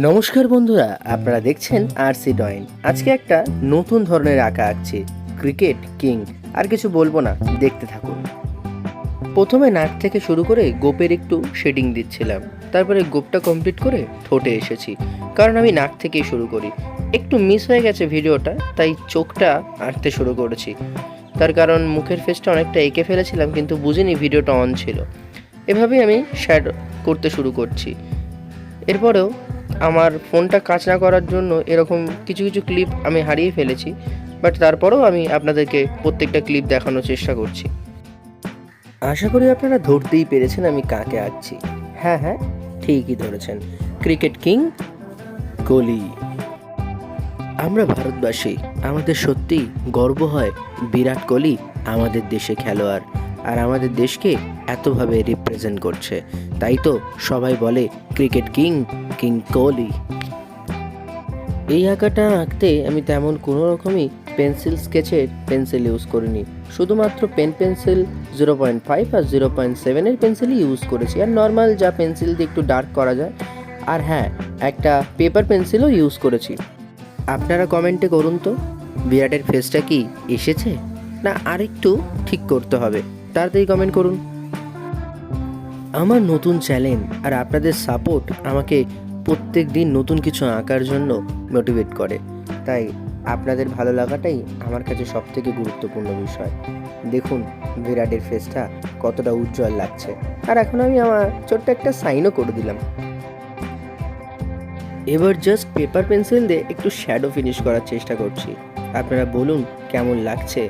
নমস্কার বন্ধুরা, আপনারা দেখছেন আরসি ড্রয়িং। আজকে একটা নতুন ধরনের আঁকা আঁকছি, ক্রিকেট কিং। আর কিছু বলবো না, দেখতে থাকুন। প্রথমে নাক থেকে শুরু করে গোপের একটু শেডিং দিচ্ছিলাম, তারপরে গোপটা কমপ্লিট করে ঠোঁটে এসেছি, কারণ আমি নাক থেকেই শুরু করি। একটু মিস হয়ে গেছে ভিডিওটা, তাই চোখটা আঁকতে শুরু করেছি। তার কারণ মুখের ফেসটা অনেকটা এঁকে ফেলেছিলাম, কিন্তু বুঝিনি ভিডিওটা অন ছিল। এভাবেই আমি শ্যাডো করতে শুরু করছি। এরপরেও আমার ফোনটা কাজ না করার জন্য এরকম কিছু কিছু ক্লিপ আমি হারিয়ে ফেলেছি, বাট তারপরেও আমি আপনাদেরকে প্রত্যেকটা ক্লিপ দেখানোর চেষ্টা করছি। আশা করি আপনারা ধরতেই পেরেছেন আমি কাকে আঁকছি। হ্যাঁ হ্যাঁ, ঠিকই ধরেছেন, ক্রিকেট কিং কোহলি। আমরা ভারতবাসী, আমাদের সত্যিই গর্ব হয় বিরাট কোহলি আমাদের দেশে খেলোয়াড়, আর আমাদের দেশকে এতভাবে রিপ্রেজেন্ট করছে। তাই তো সবাই বলে ক্রিকেট কিং কিং কোহলি। এই আঁকাটা আঁকতে আমি তেমন কোনো রকমই পেন্সিল স্কেচের পেন্সিল ইউজ করিনি, শুধুমাত্র পেন্সিল 0.5 আর 0.7-এর পেন্সিলই ইউজ করেছি, আর নর্মাল যা পেন্সিল দিয়ে একটু ডার্ক করা যায়। আর হ্যাঁ, একটা পেপার পেন্সিলও ইউজ করেছি। আপনারা কমেন্টে করুন তো, বিরাটের ফেসটা কি এসেছে, না আরেকটু ঠিক করতে হবে? তাড়াতাড়ি কমেন্ট করুন। আমার নতুন চ্যালেঞ্জ আর আপনাদের সাপোর্ট আমাকে প্রত্যেক দিন নতুন কিছু আঁকার জন্য মোটিভেট করে। তাই আপনাদের ভালো লাগাটাই আমার কাছে সবথেকে গুরুত্বপূর্ণ বিষয়। দেখুন বিরাটের ফেসটা কতটা উজ্জ্বল লাগছে, আর এখন আমি আমার ছোট্ট একটা সাইনও করে দিলাম। এবার জাস্ট পেপার পেন্সিল দিয়ে একটু শ্যাডো ফিনিশ করার চেষ্টা করছি। আপনারা বলুন কেমন লাগছে।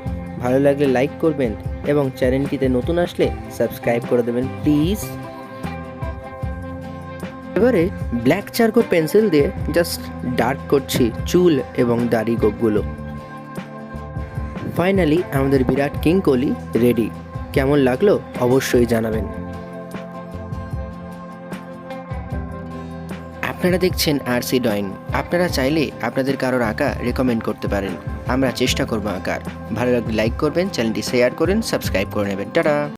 ভালো লাগলে লাইক করবেন এবং চ্যানেলটিতে নতুন আসলে সাবস্ক্রাইব করে দেবেন প্লিজ। এবারে ব্ল্যাক চারকোল পেন্সিল দিয়ে জাস্ট ডার্ক করছি চুল এবং দাড়ি গোপগুলো। ফাইনালি আমাদের বিরাট কিং কোহলি রেডি। কেমন লাগলো অবশ্যই জানাবেন। আপনারা দেখছেন আরসি ড্রয়িং। আপনারা চাইলে আপনাদের কারোর আঁকা রেকমেন্ড করতে পারেন, আমরা চেষ্টা করবো আঁকার। ভালো লাগলে লাইক করবেন, চ্যানেলটি শেয়ার করেন, সাবস্ক্রাইব করে নেবেন। টাটা।